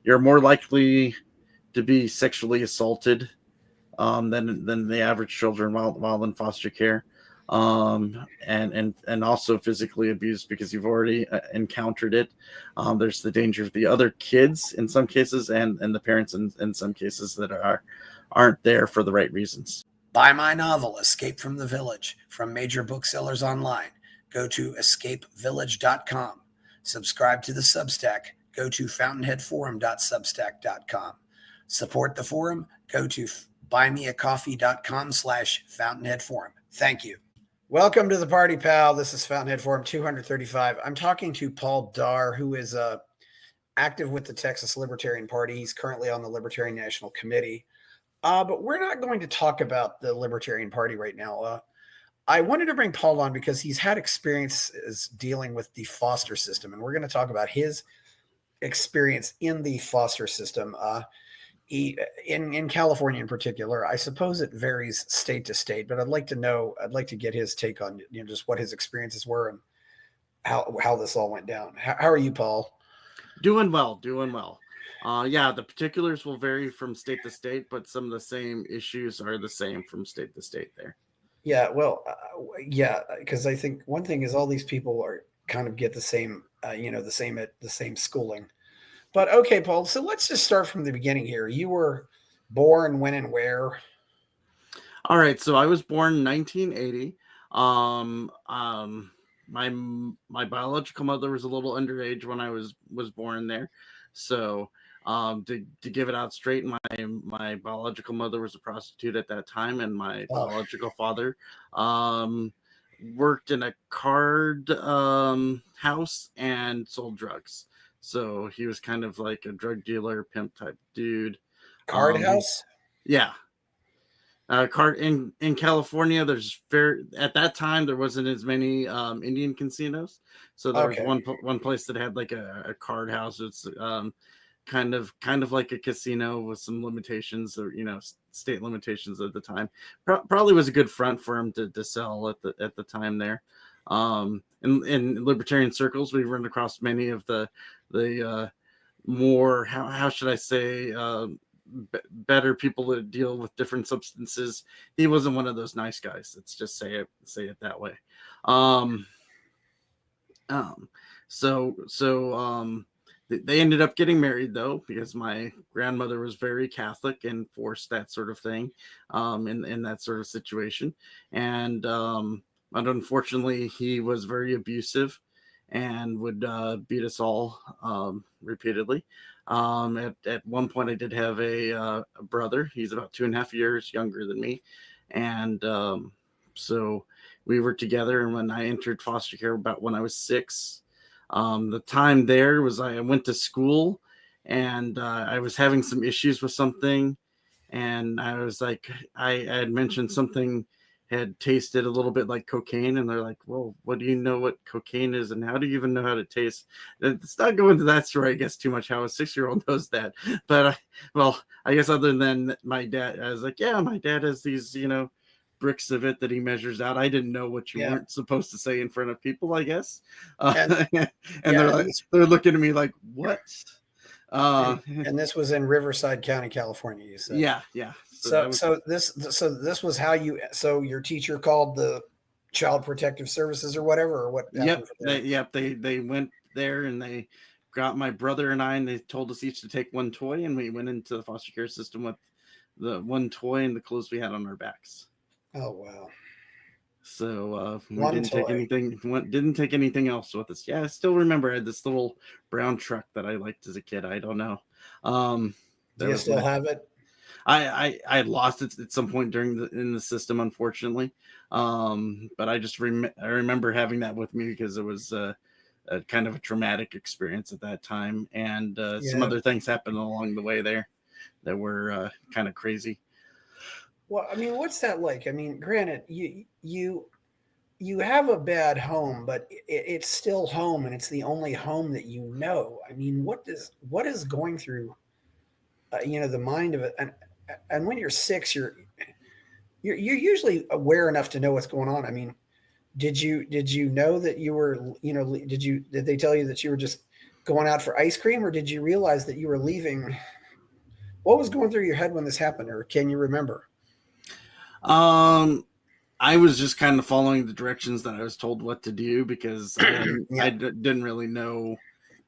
you're more likely to be sexually assaulted than the average children while in foster care, and also physically abused because you've already encountered it. There's the danger of the other kids in some cases, and the parents in some cases that aren't there for the right reasons. Buy my novel, Escape from the Village, from major booksellers online. Go to escapevillage.com. Subscribe to the Substack. Go to fountainheadforum.substack.com. Support the forum. Go to buymeacoffee.com/fountainheadforum. Thank you. Welcome to the party, pal. This is Fountainhead Forum 235. I'm talking to Paul Darr, who is active with the Texas Libertarian Party. He's currently on the Libertarian National Committee. But we're not going to talk about the Libertarian Party right now. I wanted to bring Paul on because he's had experiences dealing with the foster system, and we're going to talk about his experience in the foster system. In California in particular. I suppose it varies state to state, but I'd like to get his take on just what his experiences were and how this all went down. How are you, Paul? Doing well. Yeah, the particulars will vary from state to state, but some of the same issues are the same from state to state there. Yeah, well, because I think one thing is all these people are kind of get the same, the same schooling. But okay, Paul, so let's just start from the beginning here. You were born when and where? All right, so I was born in 1980. My biological mother was a little underage when I was born there. So to give it out straight, my biological mother was a prostitute at that time, and my biological father worked in a card house and sold drugs. So he was kind of like a drug dealer, pimp type dude. Card house? Yeah. Card in California, at that time there wasn't as many Indian casinos, so there was one place that had like a card house. It's kind of like a casino with some limitations, or state limitations at the time. Probably was a good front for him to sell at the time there. In libertarian circles, we run across many of the more how should I say better people to deal with different substances. He wasn't one of those nice guys. Let's just say it that way. They ended up getting married though, because my grandmother was very Catholic and forced that sort of thing in that sort of situation. And but unfortunately, he was very abusive and would beat us all repeatedly. At one point, I did have a brother. He's about 2.5 years younger than me. And so we were together. And when I entered foster care about when I was 6, the time there was I went to school, and I was having some issues with something. And I was like, I had mentioned something had tasted a little bit like cocaine, and they're like, well, what do you know what cocaine is, and how do you even know how to taste? It's not going to that story, I guess, too much how a 6-year-old knows that. But I guess other than my dad, I was like, yeah, my dad has these bricks of it that he measures out. I didn't know what you weren't supposed to say in front of people, I guess. And they're looking at me like, what? And this was in Riverside County, California, you said. Yeah. So this was how your teacher called the Child Protective Services or whatever, or what? They went there and they got my brother and I, and they told us each to take one toy, and we went into the foster care system with the one toy and the clothes we had on our backs. Oh wow! So we didn't take anything else with us. Yeah, I still remember I had this little brown truck that I liked as a kid. I don't know. Do you still have it? I lost it at some point in the system, unfortunately. But I just I remember having that with me because it was a kind of a traumatic experience at that time, and some other things happened along the way there that were kind of crazy. Well, I mean, what's that like? I mean, granted, you have a bad home, but it's still home, and it's the only home that you know. I mean, what is going through, the mind of it? And when you're 6, you're usually aware enough to know what's going on. I mean, did you know that you were, did they tell you that you were just going out for ice cream, or did you realize that you were leaving? What was going through your head when this happened, or can you remember? I was just kind of following the directions that I was told what to do because Yeah. didn't really know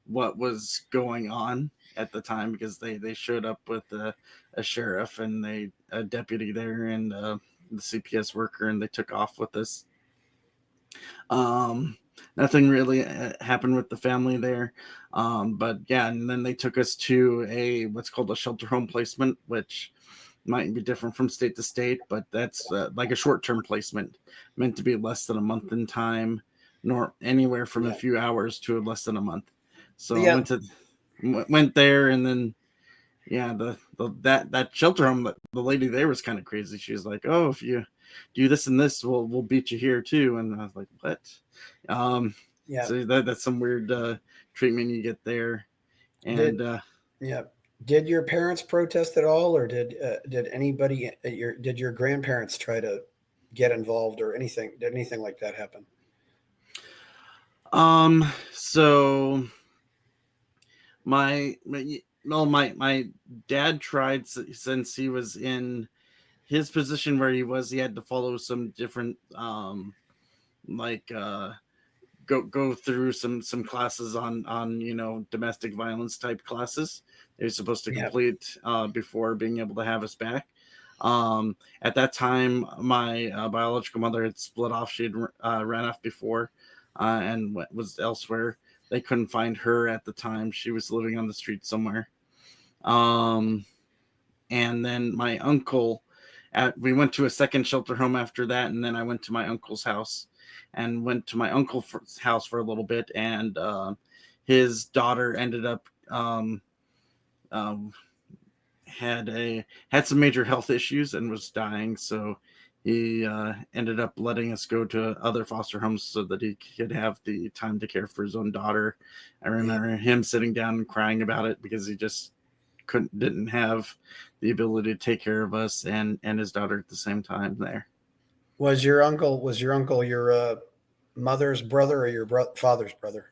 what was going on at the time because they showed up with a sheriff and a deputy there and the CPS worker, and they took off with us. Nothing really happened with the family there, but yeah, and then they took us to a what's called a shelter home placement, which might be different from state to state, but that's like a short-term placement meant to be less than a month in time, nor anywhere from a Yeah. few hours to less than a month. So I Yeah. went there, and then yeah, that shelter home, the lady there was kind of crazy. She was like, "Oh, if you do this and this, we'll beat you here too." And I was like, "What?" Um, Yeah. so that's some weird treatment you get there, and Did yeah. Did your parents protest at all, or did anybody did your grandparents try to get involved or anything? Did anything like that happen? so my dad tried, since he was in his position where he had to follow some different like go through some classes on domestic violence type classes they were supposed to Yeah. complete before being able to have us back. At that time, my biological mother had split off. She had ran off before and was elsewhere. They couldn't find her at the time. She was living on the street somewhere. Um, and then my uncle, we went to a second shelter home after that, and then I went to my uncle's house and went to my uncle's house for a little bit, and his daughter ended up um, had some major health issues and was dying, so he ended up letting us go to other foster homes so that he could have the time to care for his own daughter. I Yeah. remember him sitting down and crying about it because he just didn't have the ability to take care of us and his daughter at the same time there. Was your uncle your mother's brother or your father's brother?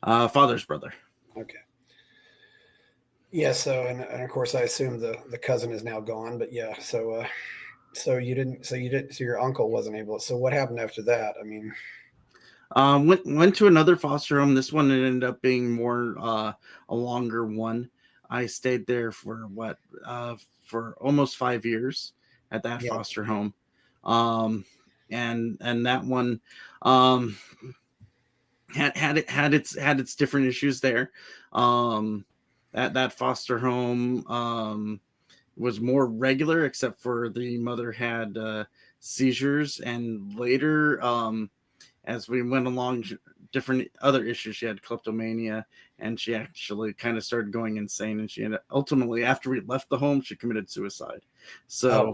Father's brother. Okay. Yeah. So and of course I assume the cousin is now gone, but yeah. So your uncle wasn't able. So what happened after that? I mean, Went to another foster home. This one ended up being more a longer one. I stayed there for for almost 5 years at that yeah. foster home, um, and that one um, had its different issues there. Um, that foster home was more regular, except for the mother had seizures, and later as we went along, different other issues. She had kleptomania, and she actually kind of started going insane. And she ended, ultimately, after we left the home, she committed suicide. Oh, So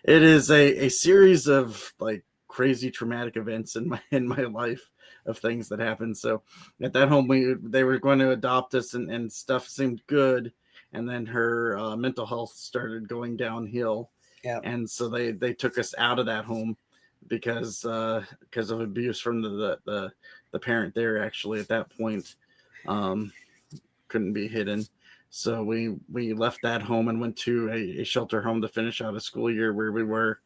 it is a series of like crazy traumatic events in my life of things that happened. So at that home, they were going to adopt us, and stuff seemed good, and then her mental health started going downhill, yeah. and so they took us out of that home because of abuse from the parent there. Actually, at that point, um, couldn't be hidden. So we left that home and went to a shelter home to finish out a school year where we were,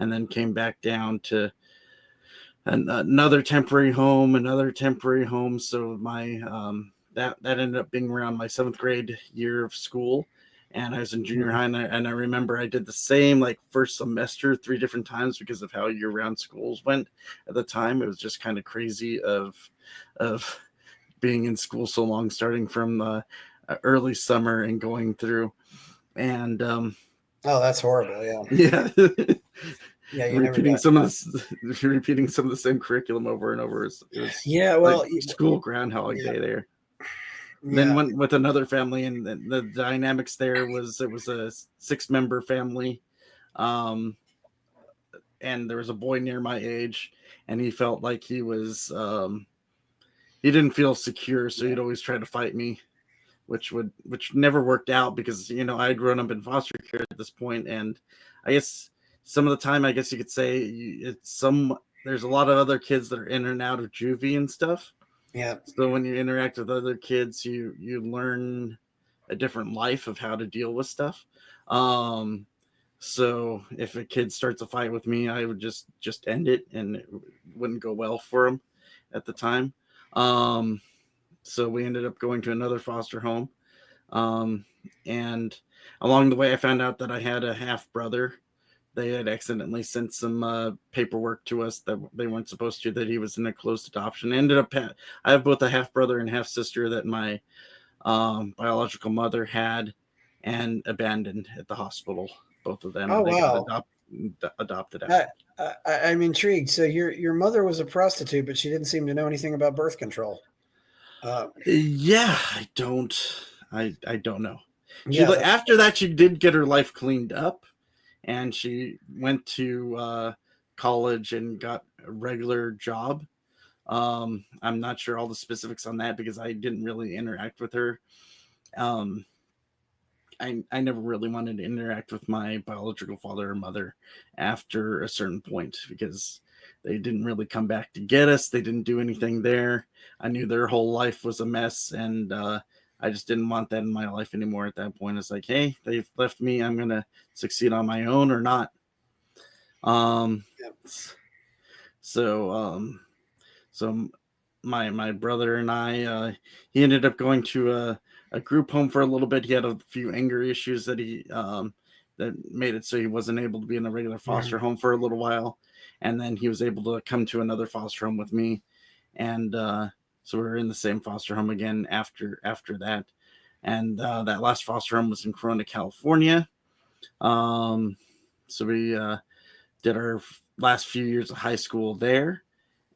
and then came back down to another temporary home. So my that ended up being around my 7th grade year of school, and I was in junior Mhm. high, and I remember I did the same like first semester 3 different times because of how year-round schools went at the time. It was just kind of crazy of being in school so long, starting from early summer and going through, and Oh, that's horrible. Yeah. yeah. Yeah. You never repeating got. some of repeating some of the same curriculum over and over. It was Yeah. like Well. school groundhog Yeah. day there. Then Yeah. went with another family, and the dynamics there was it was a 6-member family, um, and there was a boy near my age, and he felt like he didn't feel secure, so Yeah. he'd always try to fight me, which never worked out because I'd grown up in foster care at this point, and I guess some of the time, I guess you could say there's a lot of other kids that are in and out of juvie and stuff, Yeah. So when you interact with other kids, you learn a different life of how to deal with stuff. Um, so if a kid starts a fight with me, I would just end it, and it wouldn't go well for him at the time. Um, so we ended up going to another foster home. Um, and along the way, I found out that I had a half brother. They had accidentally sent some paperwork to us that they weren't supposed to, that he was in a closed adoption. I have both a half brother and half sister that my biological mother had and abandoned at the hospital. Both of them, Oh, they got wow. adopted I, out. I'm intrigued. So your mother was a prostitute, but she didn't seem to know anything about birth control. Uh, Yeah, I don't know. yeah, that's After that, she did get her life cleaned up, and she went to college and got a regular job. I'm not sure all the specifics on that because I didn't really interact with her. Um, I never really wanted to interact with my biological father or mother after a certain point because they didn't really come back to get us. They didn't do anything there. I knew their whole life was a mess, and I just didn't want that in my life anymore at that point. It's like, hey, they've left me. I'm going to succeed on my own or not. Um, yeah. so, um, so my brother and I, he ended up going to a group home for a little bit. He had a few anger issues that made it so he wasn't able to be in a regular foster Mhm. home for a little while, and then he was able to come to another foster home with me, and so we were in the same foster home again after that, and that last foster home was in Corona, California. Um, so we did our last few years of high school there,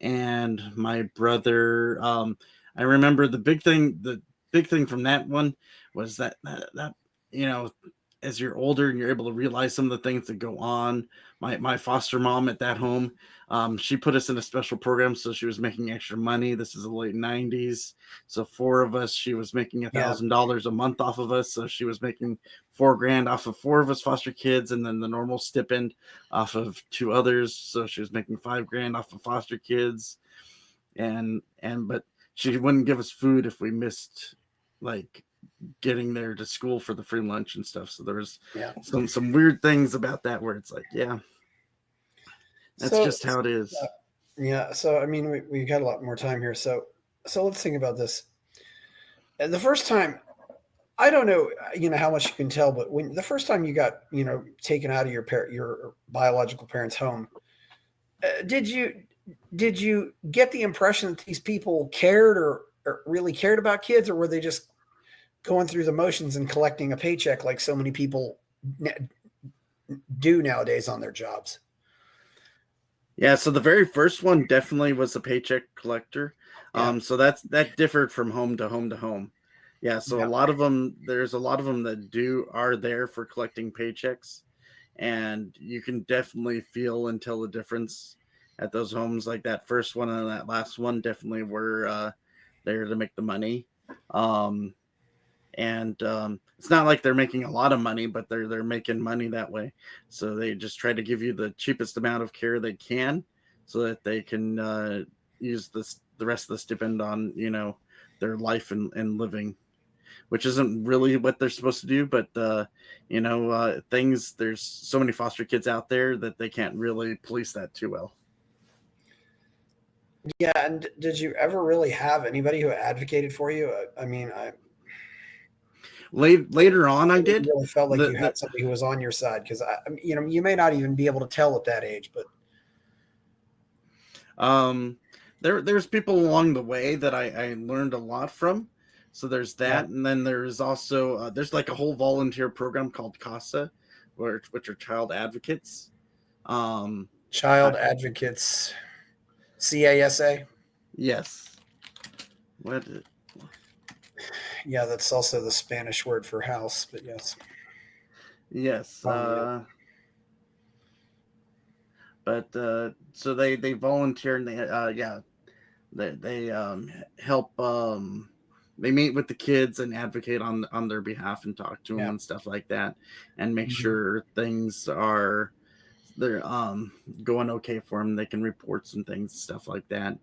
and my brother, I remember the big thing from that one was that you know, as you're older and you're able to realize some of the things that go on. My foster mom at that home, she put us in a special program, so she was making extra money. This is the late 90s, so four of us, she was making Yeah. $1,000 a month off of us, so she was making $4,000 off of four of us foster kids, and then the normal stipend off of two others. So she was making $5,000 off of foster kids, but she wouldn't give us food if we missed like getting there to school for the free lunch and stuff. So there was Yeah. some weird things about that where it's like, yeah, that's So just how it is. yeah. So I mean, we got a lot more time here. So let's think about this. And the first time, I don't know, how much you can tell, but when the first time you got, taken out of your biological parents' home, did you get the impression that these people cared or really cared about kids, or were they just going through the motions and collecting a paycheck like so many people do nowadays on their jobs? Yeah, so the very first one definitely was a paycheck collector. Yeah, So that differed from home to home to home. Yeah, so yeah, there's a lot of them that are there for collecting paychecks, and you can definitely feel and tell the difference at those homes. Like that first one and that last one definitely were there to make the money. Um, and it's not like they're making a lot of money, but they're making money that way. So they just try to give you the cheapest amount of care they can, so that they can use the rest of the stipend on their life and living, which isn't really what they're supposed to do. But things there's so many foster kids out there that they can't really police that too well. yeah. And did you ever really have anybody who advocated for you? I mean, I Later on, I did. really felt like The, you the had somebody who was on your side, because you may not even be able to tell at that age, but Um, there's people along the way that I learned a lot from. So there's yeah, that, and then there's also there's like a whole volunteer program called CASA, which are child advocates. Um, I, child advocates, CASA. yes. What? Yeah, that's also the Spanish word for house, but yes. Yes. Yeah. But so they volunteer, and they they help. They meet with the kids and advocate on their behalf and talk to them Yeah. and stuff like that, and make Mhm. sure things are they're going okay for them. They can report some things, stuff like that.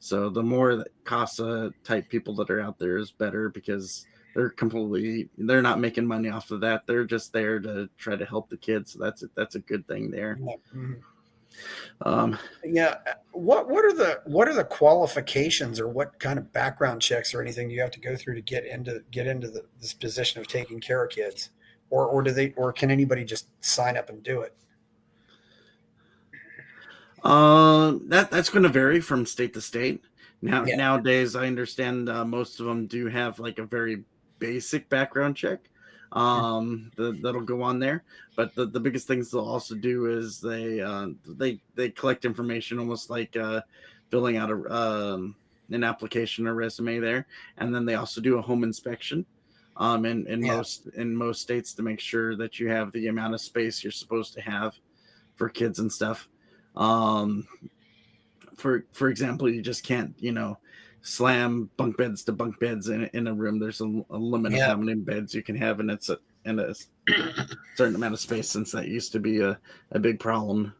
So the more that CASA type people that are out there is better, because they're not making money off of that. They're just there to try to help the kids. So that's a good thing there. Yeah. Mhm. Um, Yeah. What are the qualifications, or what kind of background checks or anything do you have to go through to get into this position of taking care of kids, or can anybody just sign up and do it? that's going to vary from state to state. Yeah. Nowadays, I understand most of them do have like a very basic background check that'll go on there. But the biggest things they'll also do is they collect information, almost like filling out an application or resume there, and then they also do a home inspection. Yeah. In most states, to make sure that you have the amount of space you're supposed to have for kids and stuff. Um, for example, you just can't, slam bunk beds to bunk beds in a room. There's a limit of Yeah. how many beds you can have, and it's in a certain amount of space, since that used to be a big problem.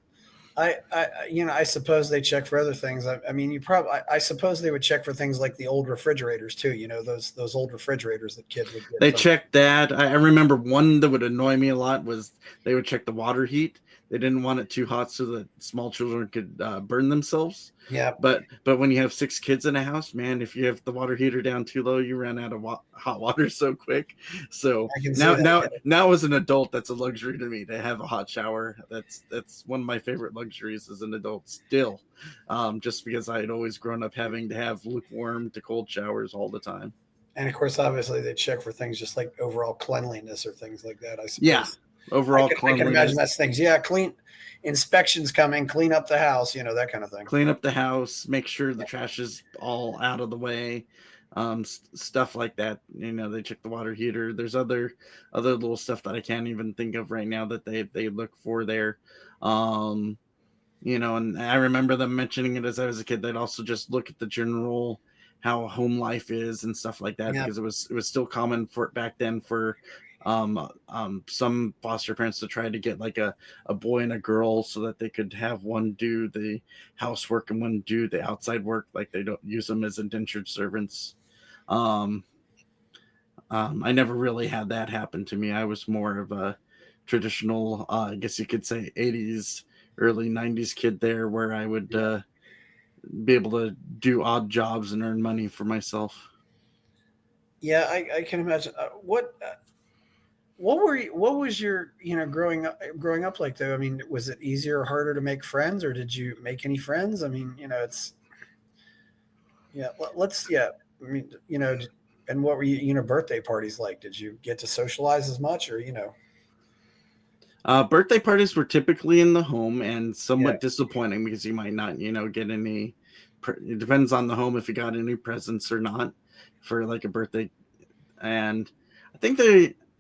I suppose they check for other things. I mean, I suppose they would check for things like the old refrigerators too. Those old refrigerators that kids would get. They checked that. I remember one that would annoy me a lot was they would check the water heat. They didn't want it too hot so that small children could burn themselves. Yeah. But when you have 6 kids in a house, man, if you have the water heater down too low, you run out of hot water so quick. So I can see that. now as an adult, that's a luxury to me to have a hot shower. That's one of my favorite luxuries as an adult still, just because I had always grown up having to have lukewarm to cold showers all the time. And of course, obviously, they check for things just like overall cleanliness or things like that. I suppose. Yeah. Overall I can imagine that's things. Yeah, clean inspections coming, clean up the house, that kind of thing. Clean up the house, make sure the trash is all out of the way, stuff like that. They check the water heater. There's other little stuff that I can't even think of right now that they look for there. And I remember them mentioning it as I was a kid. They'd also just look at the general how home life is and stuff like that, Yeah. because it was still common for back then for some foster parents to try to get like a boy and a girl so that they could have one do the housework and one do the outside work. Like, they don't use them as indentured servants. I never really had that happen to me. I was more of a traditional, I guess you could say 80s, early 90s kid there, where I would be able to do odd jobs and earn money for myself. Yeah, I can imagine. What was your growing up like though? I mean, was it easier or harder to make friends, or did you make any friends? I mean, it's let's I mean, and what were birthday parties like? Did you get to socialize as much, or birthday parties were typically in the home, and somewhat disappointing because you might not get any. It depends on the home if you got any presents or not for like a birthday. And I think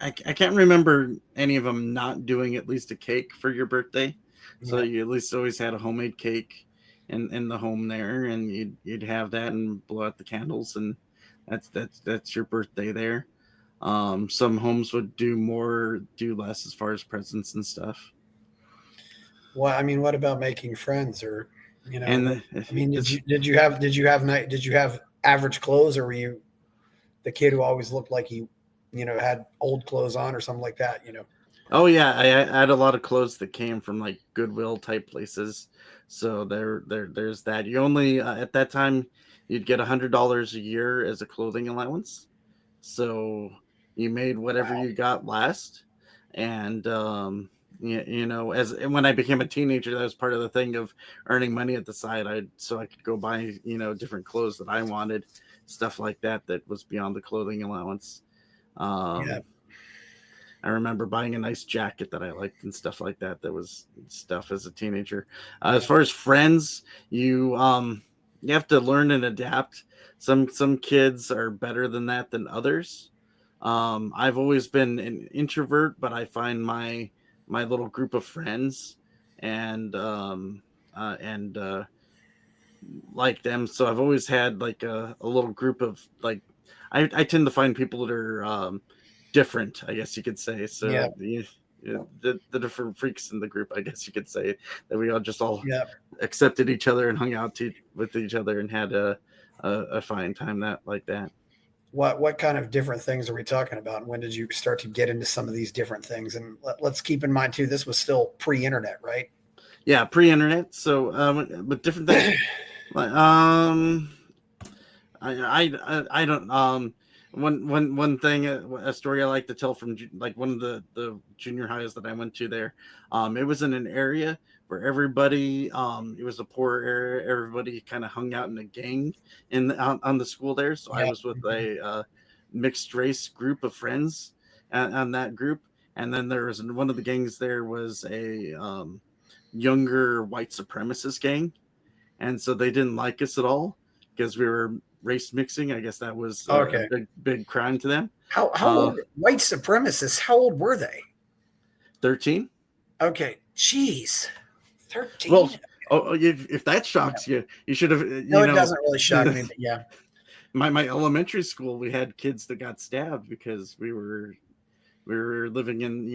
I can't remember any of them not doing at least a cake for your birthday. So you at least always had a homemade cake in the home there, and you'd have that and blow out the candles, and that's your birthday there. Some homes would do more, do less as far as presents and stuff. Well, I mean, what about making friends, or And I mean, did you have average clothes, or were you the kid who always looked like he had old clothes on or something like that? Oh yeah, I had a lot of clothes that came from like Goodwill type places. So there's that. You only at that time you'd get $100 a year as a clothing allowance. So you made whatever you got last. And as when I became a teenager, that was part of the thing of earning money at the side. So I could go buy different clothes that I wanted, stuff like that was beyond the clothing allowance. I remember buying a nice jacket that I liked and stuff like that. That was stuff as a teenager. As far as friends, you have to learn and adapt. Some kids are better than others. I've always been an introvert, but I find my little group of friends and like them. So I've always had like a little group of like, I tend to find people that are different, I guess you could say. So the different freaks in the group, I guess you could say, that we all Yeah. accepted each other and hung out with each other and had a fine time like that. What kind of different things are we talking about? And when did you start to get into some of these different things? And let's keep in mind too, this was still pre-internet, right? Yeah, pre-internet. So, but different things. I don't. One thing, a story I like to tell from like one of the junior highs that I went to there. It was in an area where everybody, it was a poor area. Everybody kind of hung out in a gang on the school there. So I Yeah. was with a mixed race group of friends on that group, and then there was one of the gangs there was a younger white supremacist gang, and so they didn't like us at all because we were race mixing. I guess that was a Okay. big crime to them. How old white supremacists? How old were they? 13. Okay, jeez, 13. Well, if that shocks you, you should have. No, it doesn't really shock me, but yeah. My elementary school, we had kids that got stabbed because we were living in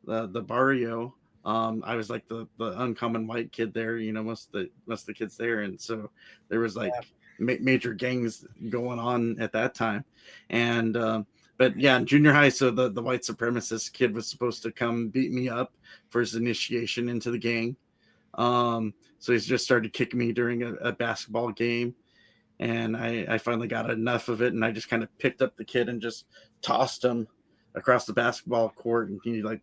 the barrio. I was like the uncommon white kid there. Most of the kids there, and so there was like major gangs going on at that time, and but yeah, in junior high, so the white supremacist kid was supposed to come beat me up for his initiation into the gang. So he's just started kicking me during a basketball game, and I finally got enough of it, and I just kind of picked up the kid and just tossed him across the basketball court, and he like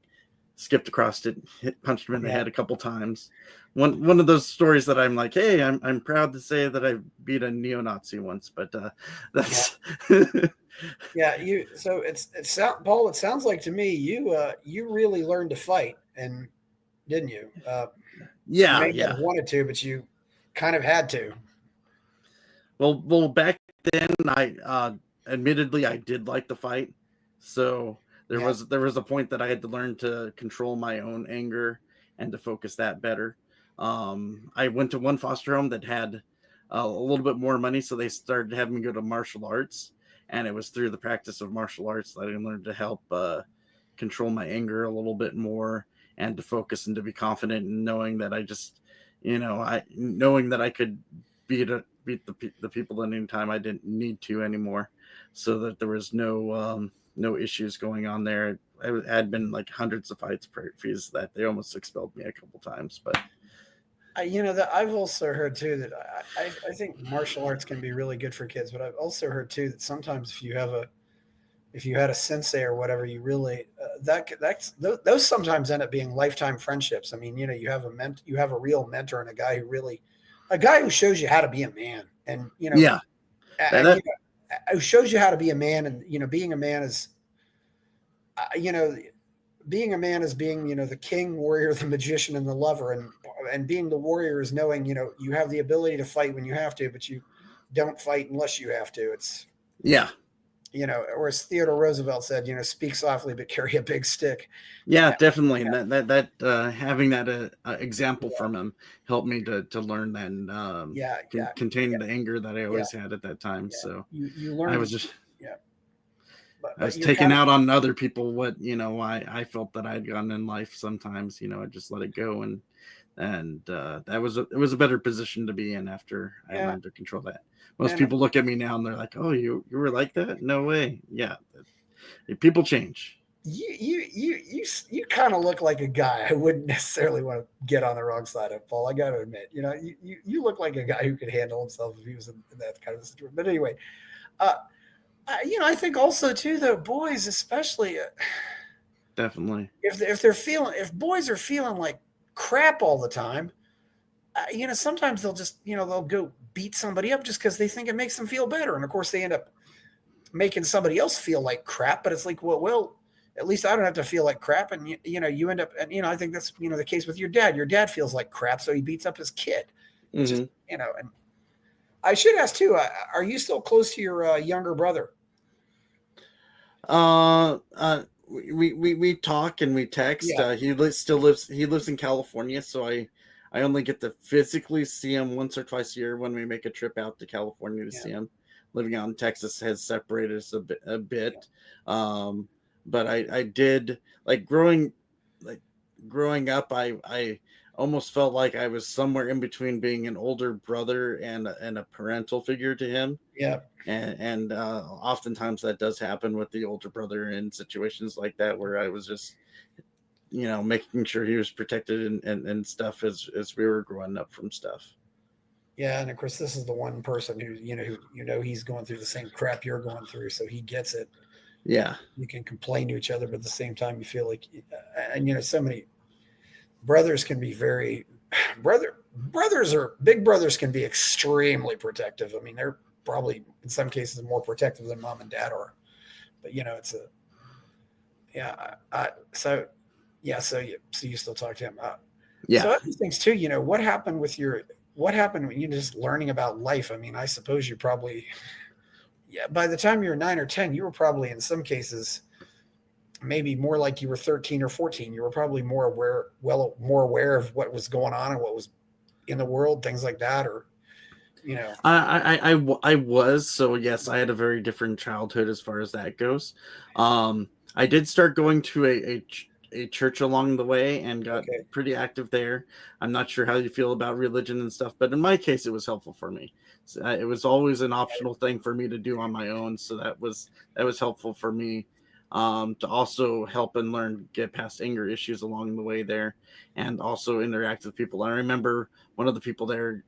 skipped across it, punched him in the head a couple times. One of those stories that I'm like, hey, I'm proud to say that I beat a neo-Nazi once, but that's yeah. So Paul. It sounds like to me you really learned to fight, and didn't you? Yeah, you may have wanted to, but you kind of had to. Well, back then I admittedly I did like the fight, so there was a point that I had to learn to control my own anger and to focus that better. I went to one foster home that had a little bit more money, so they started having me go to martial arts, and it was through the practice of martial arts that I learned to help control my anger a little bit more and to focus and to be confident in knowing that I just, knowing that I could beat the people at any time I didn't need to anymore, so that there was no issues going on there. I had been like hundreds of fights previous that they almost expelled me a couple times, but that I've also heard too that I think martial arts can be really good for kids, but I've also heard too that sometimes if you had a sensei or whatever, you really those sometimes end up being lifetime friendships. I mean, you have a real mentor and a guy who shows you how to be a man, and who shows you how to be a man, and being a man is, being a man is being the king, warrior, the magician, and the lover, and being the warrior is knowing you have the ability to fight when you have to, but you don't fight unless you have to. It's or as Theodore Roosevelt said, speak softly but carry a big stick. Yeah, definitely. That having that example from him helped me to learn that and contain the anger that I always had at that time. So you learn. I was just But I was taking out on other people what I felt that I'd gotten in life. Sometimes I just let it go, and it was a better position to be in after I learned to control that. Most people look at me now and they're like, "Oh, you were like that? No way!" Yeah, people change. You kind of look like a guy I wouldn't necessarily want to get on the wrong side of, Paul. I got to admit, you look like a guy who could handle himself if he was in that kind of situation. But anyway, I think also too, though, boys especially, definitely, if boys are feeling like crap all the time, sometimes they'll just they'll go beat somebody up just because they think it makes them feel better, and of course they end up making somebody else feel like crap. But it's like, well, at least I don't have to feel like crap, and you end up, and I think that's the case with your dad. Your dad feels like crap, so he beats up his kid. Mm-hmm. Just and I should ask too, are you still close to your younger brother? We talk and we text. He lives in California, so I only get to physically see him once or twice a year when we make a trip out to California to see him. Living out in Texas has separated us a bit. But I did, like, growing growing up, I almost felt like I was somewhere in between being an older brother and a parental figure to him. Yeah. And oftentimes that does happen with the older brother in situations like that, where I was just, making sure he was protected and stuff as we were growing up from stuff. Yeah, and of course, this is the one person who he's going through the same crap you're going through, so he gets it. Yeah. You can complain to each other, but at the same time, you feel like, and so many brothers can be very brothers or big brothers can be extremely protective. I mean, they're probably in some cases more protective than mom and dad are. But it's a yeah. So yeah, so you still talk to him. So Yeah. other things too. What happened when you just learning about life? I mean, I suppose you probably by the time you were 9 or 10, you were probably in some cases maybe more like you were 13 or 14. You were probably more aware of what was going on and what was in the world, things like that, or I was. So yes, I had a very different childhood as far as that goes. I did start going to a church along the way and got Okay. pretty active there. I'm not sure how you feel about religion and stuff, but in my case, it was helpful for me. So, it was always an optional thing for me to do on my own, so that was helpful for me. To also help and learn get past anger issues along the way there, and also interact with people. I remember one of the people there,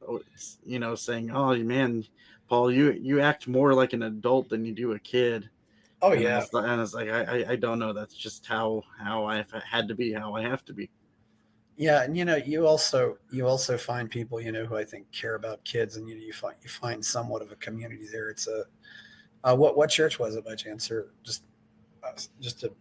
saying, "Oh man, Paul, you act more like an adult than you do a kid." Oh And yeah. I was like, I don't know. That's just how I've had to be, how I have to be. Yeah, and you also find people who I think care about kids, and you find somewhat of a community there. It's what church was it by chance, or just to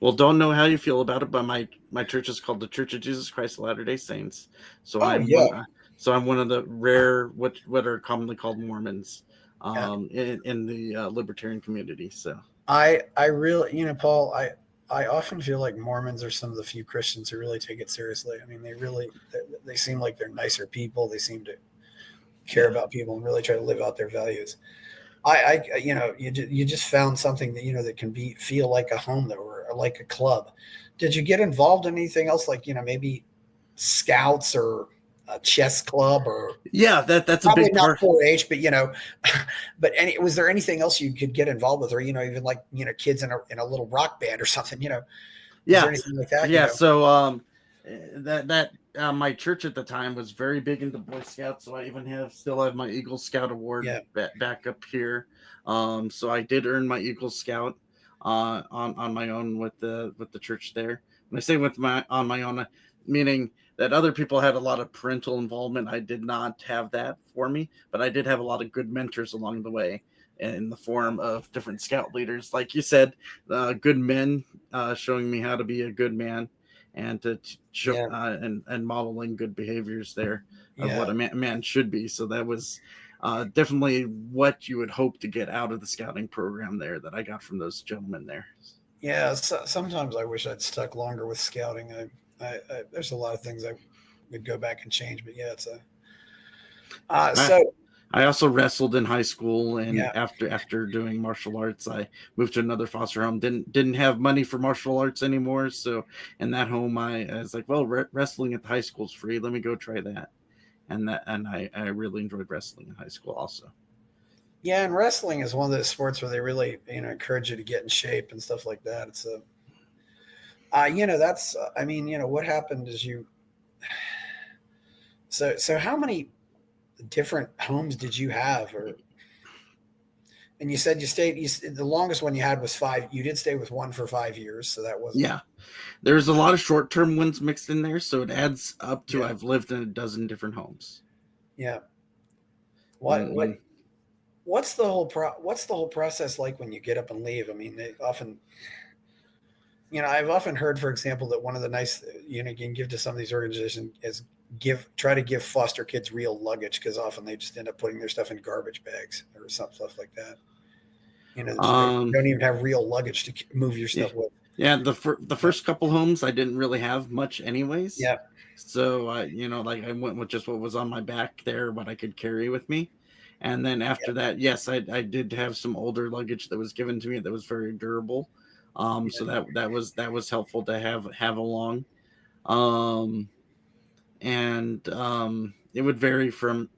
Well, don't know how you feel about it, but my church is called the Church of Jesus Christ of Latter Day Saints. So oh I'm yeah. one. So I'm one of the rare what are commonly called Mormons, Yeah. in the libertarian community. So I really, Paul, I often feel like Mormons are some of the few Christians who really take it seriously. I mean, they seem like they're nicer people. They seem to care yeah. about people and really try to live out their values. You just found something that that can feel like a home, though, or like a club. Did you get involved in anything else, like maybe scouts or a chess club, or Yeah, that's a probably big not part. 4-H, but but was there anything else you could get involved with, or even like kids in a little rock band or something? Was there Yeah, anything like that? yeah. So that my church at the time was very big into Boy Scouts, so I even still have my Eagle Scout award Yeah, back up here. So I did earn my Eagle Scout on my own with the church there. When I say with my on my own, meaning that other people had a lot of parental involvement. I did not have that for me, but I did have a lot of good mentors along the way in the form of different scout leaders, like you said, good men showing me how to be a good man, and to show yeah, and modeling good behaviors there of what yeah, a man should be. So that was definitely what you would hope to get out of the scouting program there that I got from those gentlemen there. yeah. Sometimes I wish I'd stuck longer with scouting. There's a lot of things I would go back and change, but yeah, it's a I, so I also wrestled in high school, and yeah, after doing martial arts, I moved to another foster home. Didn't have money for martial arts anymore, so in that home, I was like, well, wrestling at the high school is free. Let me go try that, and I really enjoyed wrestling in high school also. yeah. And wrestling is one of those sports where they really encourage you to get in shape and stuff like that. It's a that's I mean what happened is so how many different homes did you have, or and you said the longest one you had was 5. You did stay with one for 5 years, so that wasn't. Yeah, there's a lot of short term ones mixed in there, so it adds up to Yeah, I've lived in a dozen different homes. yeah. what When what when what's the whole process like when you get up and leave? I mean, they often, I've often heard, for example, that one of the nice you can give to some of these organizations is try to give foster kids real luggage, because often they just end up putting their stuff in garbage bags or some stuff like that. That you um don't even have real luggage to move your yeah, stuff with. yeah, the Yeah, first couple homes I didn't really have much anyways, yeah, so like I went with just what was on my back there, what I could carry with me. And then after that, yes, I did have some older luggage that was given to me that was very durable. yeah, So that was helpful to have along. Um, and it would vary from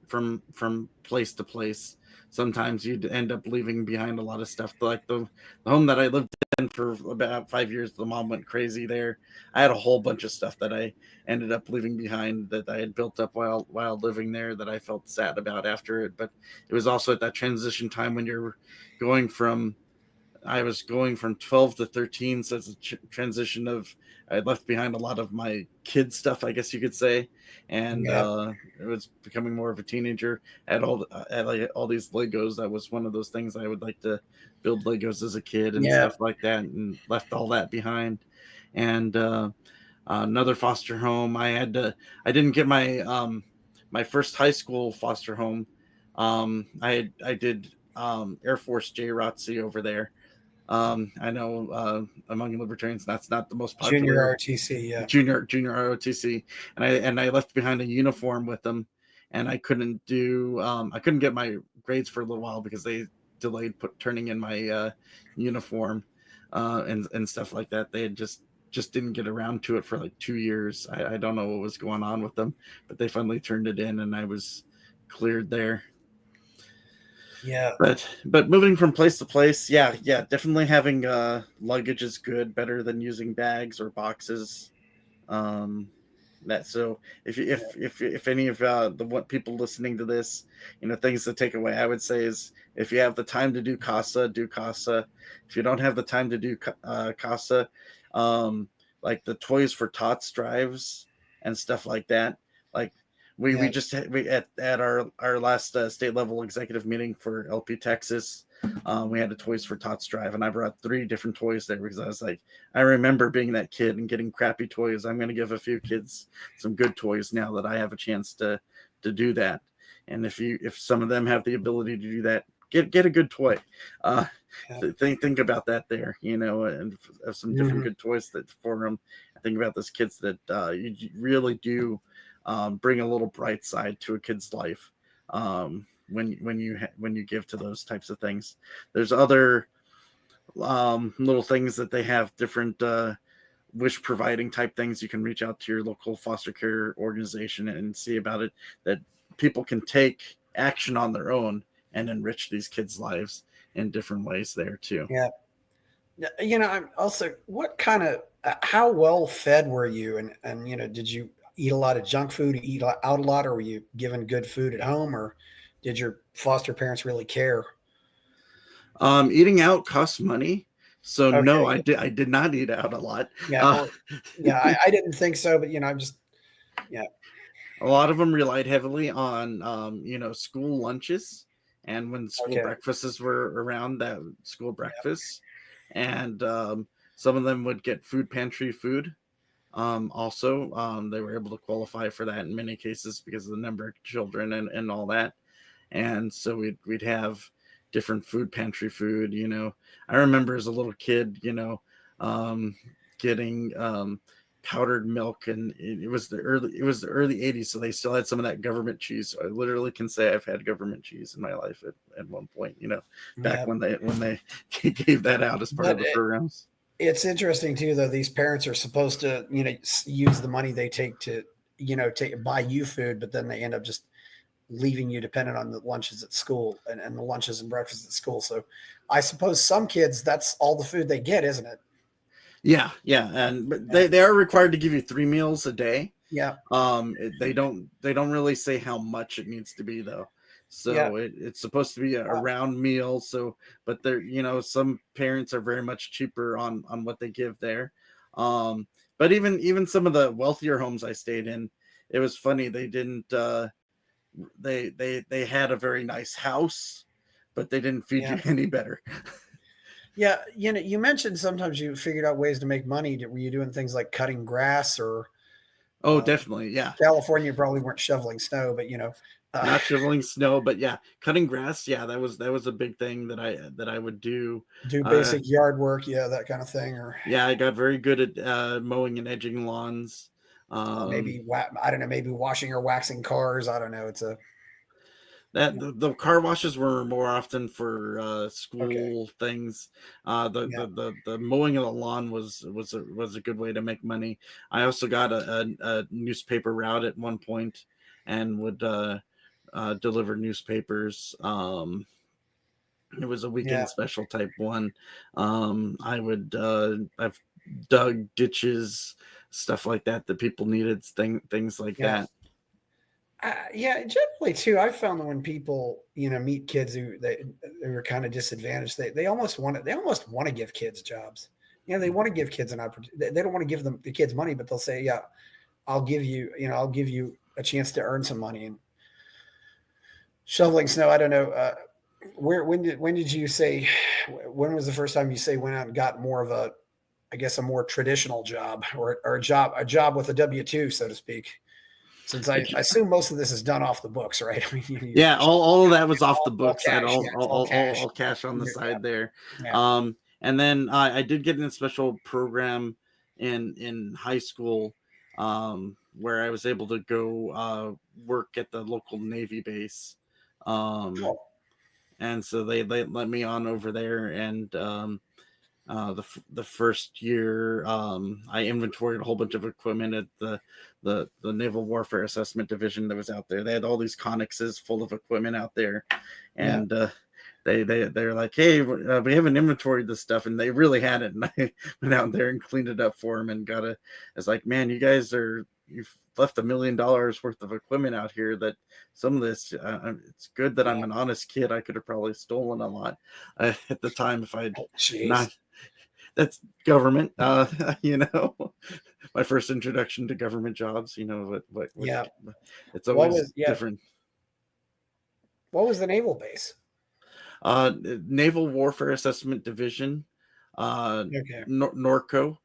place to place. Sometimes you'd end up leaving behind a lot of stuff. Like the home that I lived in for about 5 years, the mom went crazy there. I had a whole bunch of stuff that I ended up leaving behind that I had built up while living there that I felt sad about after it. But it was also at that transition time when you're going from I was going from 12 to 13, so it's a transition of I left behind a lot of my kid stuff, I guess you could say, and Yeah. it was becoming more of a teenager. I had like all these Legos. That was one of those things I would like to build Legos as a kid and Yeah. stuff like that, and left all that behind. And another foster home. I didn't get my my first high school foster home. I did Air Force JROTC over there. I know among libertarians that's not the most Junior popular ROTC. Yeah. junior ROTC, and I left behind a uniform with them, and I couldn't get my grades for a little while because they delayed turning in my uniform and stuff like that. They had just didn't get around to it for like 2 years. I don't know what was going on with them, but they finally turned it in, and I was cleared there. Yeah. But moving from place to place, yeah, definitely having luggage is good, better than using bags or boxes. Um, that so if any of the what people listening to this, things to take away, I would say is if you have the time to do casa, do casa. If you don't have the time to do casa, like the Toys for Tots drives and stuff like that, like we Yeah. just had, we at our last state level executive meeting for LP Texas, we had a Toys for Tots drive, and I brought 3 different toys there because I was like, I remember being that kid and getting crappy toys. I'm going to give a few kids some good toys now that I have a chance to do that. And if some of them have the ability to do that, get a good toy. Uh, Yeah. think about that there, and have some different good toys that for them. I think about those kids that you really do bring a little bright side to a kid's life when you give to those types of things. There's other little things that they have different wish providing type things. You can reach out to your local foster care organization and see about it, that people can take action on their own and enrich these kids' lives in different ways there too. Yeah. I'm also, what kind of, how well fed were you? And, did you eat a lot of junk food, eat out a lot, or were you given good food at home, or did your foster parents really care? Eating out costs money, so no, Okay. I did not eat out a lot. Yeah. uh, Well, yeah, I didn't think so, but, I'm just, yeah. a lot of them relied heavily on school lunches, and when school Okay. breakfasts were around, that school Yeah. breakfasts, and some of them would get food pantry food. Also, they were able to qualify for that in many cases because of the number of children and all that. And so we'd have different food pantry food. I remember as a little kid, getting powdered milk, and it was the early 80s, so they still had some of that government cheese. So I literally can say I've had government cheese in my life at one point. Back Yeah. when they gave that out as part of But the programs. it's interesting too, though. These parents are supposed to, use the money they take to, buy you food, but then they end up just leaving you dependent on the lunches at school and the lunches and breakfast at school. So I suppose some kids, that's all the food they get, isn't it? Yeah, and but Yeah. they are required to give you 3 meals a day. Yeah. They don't really say how much it needs to be though. Yeah. So it's supposed to be a round meal. So, but there, some parents are very much cheaper on what they give there. But even some of the wealthier homes I stayed in, it was funny. They didn't. They had a very nice house, but they didn't feed Yeah. you any better. Yeah. You mentioned sometimes you figured out ways to make money. Were you doing things like cutting grass, or Oh, uh, definitely, yeah. California probably weren't shoveling snow, but Not shoveling snow, but yeah, cutting grass. Yeah, that was a big thing that I would do. do Uh, basic yard work. Yeah. That kind of thing. Or yeah, I got very good at mowing and edging lawns. maybe, Um, I don't know, maybe washing or waxing cars. I don't know. It's a, That the car washes were more often for Okay. school things. The, Yeah. the mowing of the lawn was a good way to make money. I also got a newspaper route at one point, and would deliver newspapers. It was a Yeah. weekend special type one. I've dug ditches, stuff like that people needed, things like Yeah. that. Yeah, generally too. I've found that when people, meet kids who are kind of disadvantaged, they almost want to give kids jobs. They want to give kids an opportunity. They don't want to give the kids money, but they'll say, "Yeah, I'll give you a chance to earn some money." And shoveling snow, I don't know. When did you say? When was the first time you say went out and got more of a, I guess, a more traditional job, or a job with a W-2, so to speak? Since I assume most of this is done off the books, right? I mean, Yeah, all of that was off the all books. I had cash. Yeah, it's all cash. all cash on the Yeah, side there. yeah, And then I did get in a special program in high school, where I was able to go work at the local Navy base. Um, cool. and so they let me on over there, and the first year, I inventoried a whole bunch of equipment at the Naval Warfare Assessment Division that was out there. They had all these connexes full of equipment out there, Yeah. and they're like, hey, we haven't inventoried this stuff, and they really hadn't. And I went out there and cleaned it up for them, and it's like, man, you've left $1 million worth of equipment out here. That some of this, it's good that Yeah. I'm an honest kid. I could have probably stolen a lot at the time if I'd Oh, jeez. not. That's government, my first introduction to government jobs. What Yeah. it's What always was yeah? different. What was the naval base? Naval Warfare Assessment Division, Okay. Norco.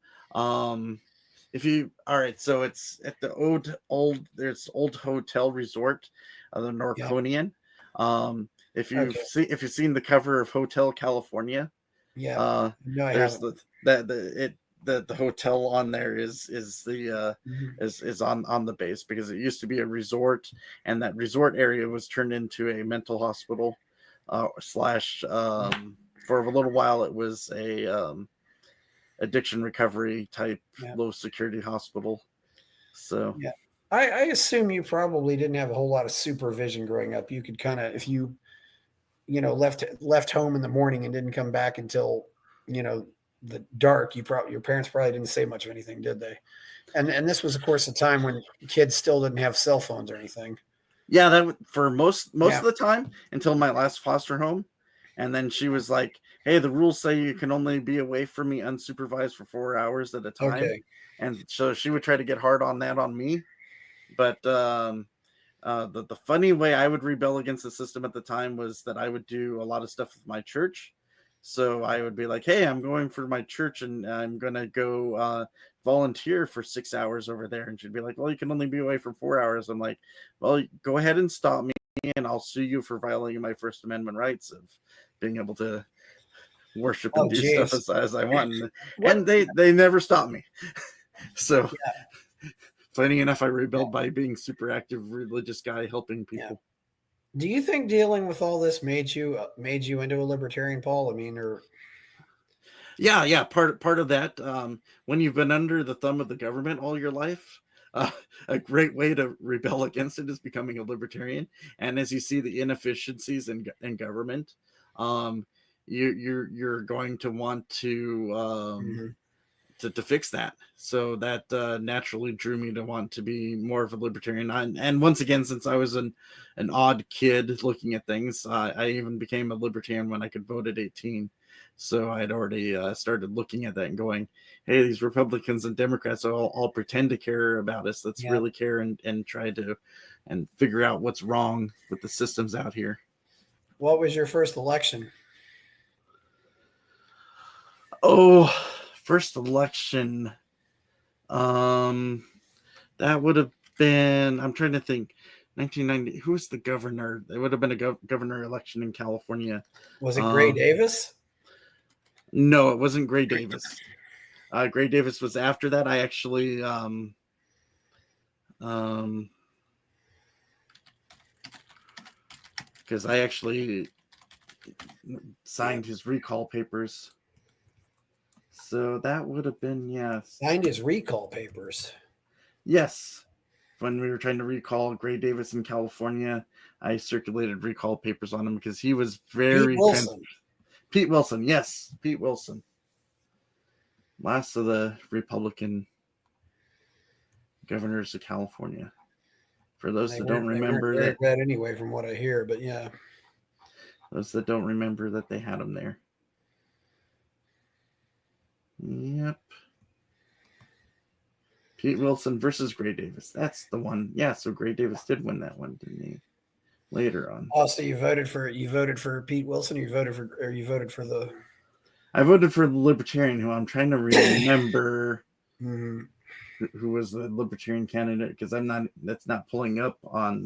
If you all right, so it's at the there's old hotel resort, the Yeah. Norconian. If Okay. if you've seen the cover of Hotel California, Yeah. uh, No, I there's haven't. the hotel on there is the Mhm. is on the base, because it used to be a resort, and that resort area was turned into a mental hospital, slash, for a little while it was a addiction recovery type Yeah. low security hospital. So Yeah. I assume you probably didn't have a whole lot of supervision growing up. You could kind of, if you, left home in the morning and didn't come back until, the dark, your parents probably didn't say much of anything, did they? And this was, of course, a time when kids still didn't have cell phones or anything. yeah, that for most Yeah. of the time until my last foster home. And then she was like, hey, the rules say you can only be away from me unsupervised for 4 hours at a time. Okay. And so she would try to get hard on that on me. But the funny way I would rebel against the system at the time was that I would do a lot of stuff with my church. So I would be like, hey, I'm going for my church, and I'm going to go volunteer for 6 hours over there. And she'd be like, well, you can only be away for 4 hours. I'm like, well, go ahead and stop me, and I'll sue you for violating my First Amendment rights of being able to worship and Oh, do stuff geez. as I want. What? And they never stopped me. So Yeah. funny enough, I rebelled by being super active religious guy helping Yeah. people. Do you think dealing with all this made you into a libertarian, Paul? I mean, or Yeah, part of that. When you've been under the thumb of the government all your life, a great way to rebel against it is becoming a libertarian. And as you see the inefficiencies in government, um, you're going to want Mhm. to fix that. So that naturally drew me to want to be more of a libertarian. And once again, since I was an odd kid looking at things, I even became a libertarian when I could vote at 18. So I'd already started looking at that and going, hey, these Republicans and Democrats all pretend to care about us. Let's Yeah. really care and try to and figure out what's wrong with the systems out here. What was your first election? Oh, first election. Um, that would have been, I'm trying to think, 1990. Who's the governor? It would have been a governor election in California. Was it Gray Uh, Davis? no, it wasn't Gray Davis. Gray Davis was after that. I actually, um, because I actually signed his recall papers. So that would have been, yes. Signed his recall papers. Yes. When we were trying to recall Gray Davis in California, I circulated recall papers on him because he was very... Pete Wilson, yes. Pete Wilson. Last of the Republican governors of California. For those that don't remember, very bad anyway, from what I hear, but yeah. Those that don't remember that they had him there. Yep. Pete Wilson versus Gray Davis. That's the one. Yeah, so Gray Davis did win that one, didn't he? Later on. Oh, so you voted for Pete Wilson, or you voted for the... I voted for the Libertarian, who I'm trying to remember mm-hmm. who was the Libertarian candidate, because that's not pulling up on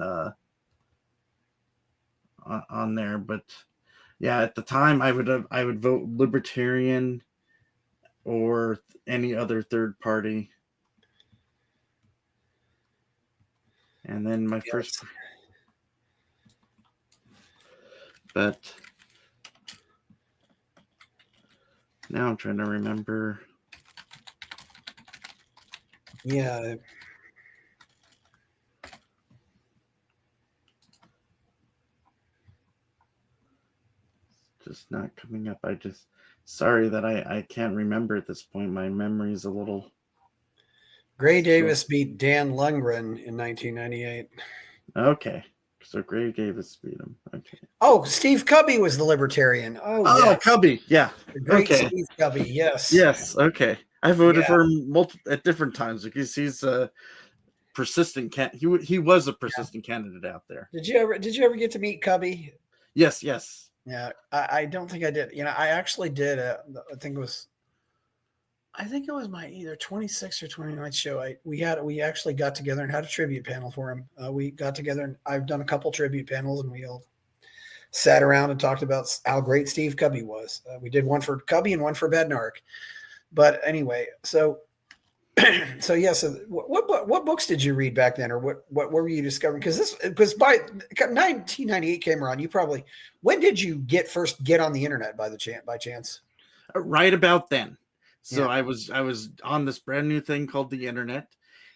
there. But yeah, at the time I would vote Libertarian or any other third party. And then my first, but now I'm trying to remember. Yeah. Just not coming up. Sorry that I can't remember at this point. My memory is a little... Gray Davis beat Dan Lundgren in 1998. Okay. So Gray Davis beat him. Okay. Oh, Steve Cubby was the Libertarian. Oh yeah. Cubby. Yeah. The great Steve Cubby. Yes. Yes. Okay. I voted for him at different times because he's a persistent he was a persistent candidate out there. Did you ever get to meet Cubby? Yes. Yeah. I don't think I did. I actually did. I think it was my either 26th or 29th show. We actually got together and had a tribute panel for him. We got together, and I've done a couple tribute panels, and we all sat around and talked about how great Steve Cubby was. We did one for Cubby and one for Bednark. But anyway, so yeah. So what books did you read back then, or what were you discovering? Because by 1998 came around, when did you first get on the internet by chance? Right about then. So yeah. I was on this brand new thing called the internet,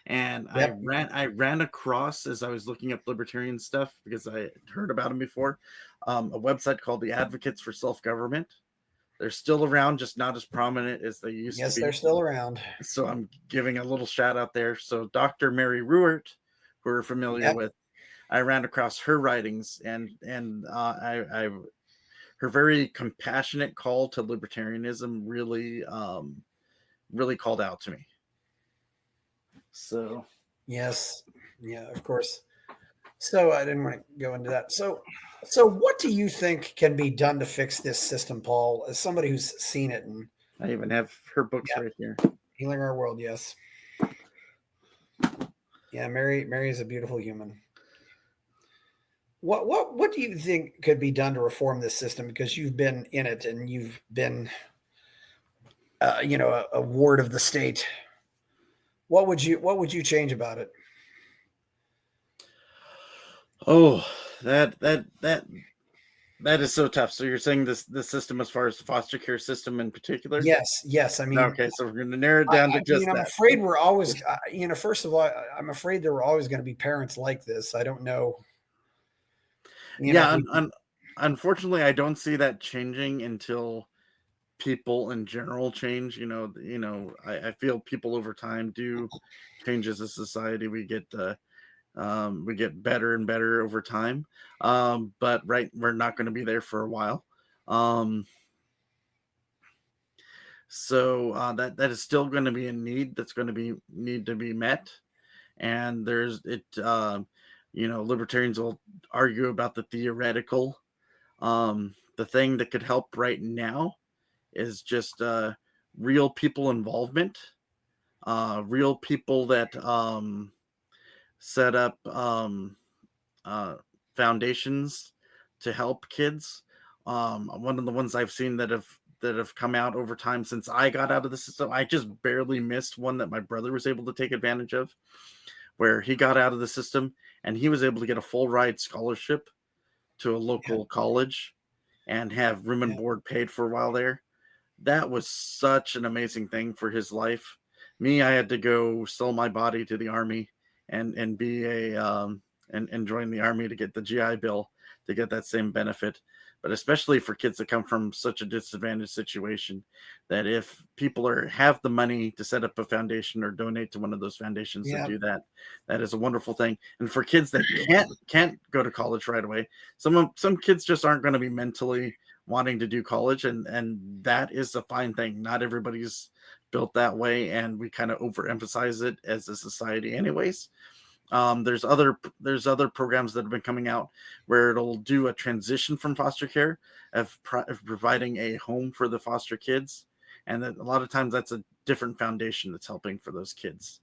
and I ran across, as I was looking up libertarian stuff, because I had heard about them before, a website called the Advocates for Self-Government. They're still around, just not as prominent as they used to be. Yes, they're still around. So I'm giving a little shout out there. So Dr. Mary Ruwart, who we're familiar with, I ran across her writings, and her very compassionate call to libertarianism really called out to me. So yes, yeah, of course. So I didn't want to go into that. So what do you think can be done to fix this system, Paul, as somebody who's seen it? And I even have her books right here. Healing Our World, yes. Yeah, Mary is a beautiful human. What do you think could be done to reform this system? Because you've been in it, and you've been a ward of the state. What would you change about it? Oh, that is so tough. So you're saying this system, as far as the foster care system in particular? Yes. I mean, okay. So we're going to narrow it down to just that. I'm afraid we're always, first of all, I'm afraid there were always going to be parents like this. I don't know. Unfortunately, I don't see that changing until people in general change. I feel people over time do change as a society. We get better and better over time, but we're not going to be there for a while. So that is still going to be a need that's going to need to be met. And libertarians will argue about the theoretical. The thing that could help right now is just real people involvement, real people that set up foundations to help kids. One of the ones I've seen that have come out over time since I got out of the system, I just barely missed one that my brother was able to take advantage of, where he got out of the system and he was able to get a full ride scholarship to a local college and have room and board paid for a while there. That was such an amazing thing for his life. Me, I had to go sell my body to the army and be and join the army to get the GI Bill to get that same benefit. But especially for kids that come from such a disadvantaged situation, that if people have the money to set up a foundation or donate to one of those foundations to do that, that is a wonderful thing. And for kids that can't go to college right away, some kids just aren't going to be mentally wanting to do college, and that is a fine thing. Not everybody's built that way, and we kind of overemphasize it as a society anyways. There's other programs that have been coming out where it'll do a transition from foster care of providing a home for the foster kids, and that a lot of times that's a different foundation that's helping for those kids.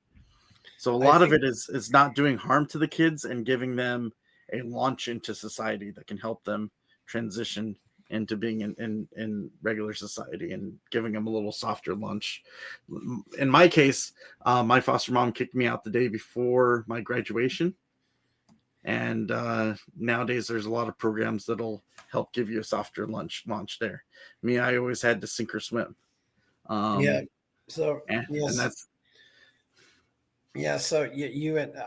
So a lot of it is not doing harm to the kids and giving them a launch into society that can help them transition into being in regular society and giving them a little softer lunch. In my case, my foster mom kicked me out the day before my graduation. And nowadays there's a lot of programs that'll help give you a softer launch there. Me, I always had to sink or swim. So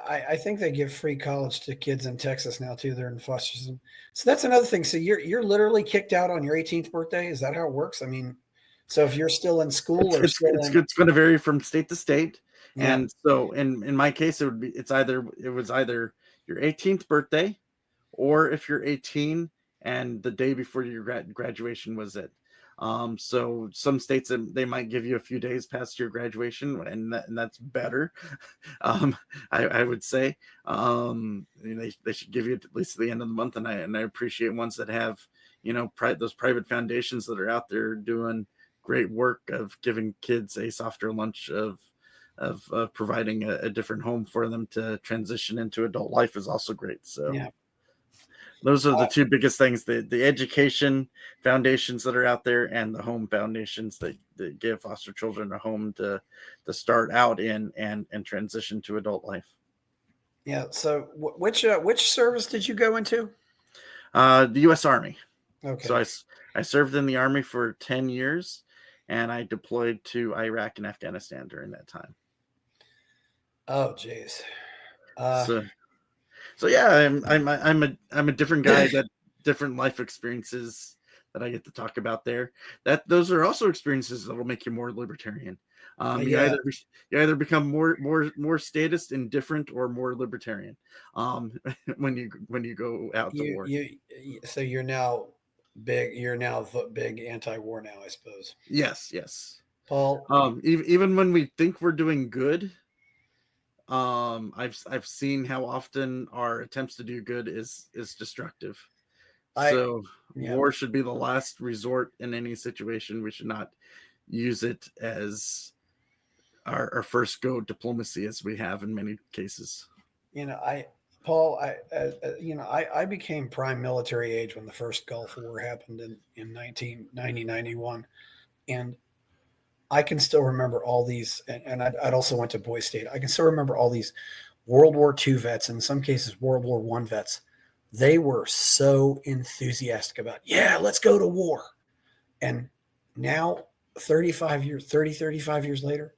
I think they give free college to kids in Texas now too. They're in foster system. So that's another thing. So you're literally kicked out on your 18th birthday. Is that how it works? I mean, so if you're still in school it's going to vary from state to state. Yeah. And so in my case, it was either your 18th birthday, or if you're 18 and the day before your graduation was it. So some states, they might give you a few days past your graduation, and that's better. I would say they should give you at least the end of the month, and I appreciate ones that have those private foundations that are out there doing great work of giving kids a softer lunch, of providing a different home for them to transition into adult life is also great. So those are the two biggest things: the education foundations that are out there, and the home foundations that give foster children a home to start out in and transition to adult life. Yeah. So which service did you go into? The U.S. Army. Okay. So I served in the Army for 10 years, and I deployed to Iraq and Afghanistan during that time. Oh, geez. So yeah, I'm a different guy, that different life experiences that I get to talk about there. Those are also experiences that will make you more libertarian. You either become more statist and different, or more libertarian when you go out to war. So you're now big anti-war now, I suppose. Yes. Paul, even when we think we're doing good, I've seen how often our attempts to do good is destructive. War should be the last resort in any situation. We should not use it as our first go diplomacy, as we have in many cases. I became prime military age when the first Gulf War happened in 1990-91, and I can still remember all these, and I'd also went to Boys State. I can still remember all these World War II vets, and in some cases World War I vets. They were so enthusiastic about, let's go to war. And now 35 years later,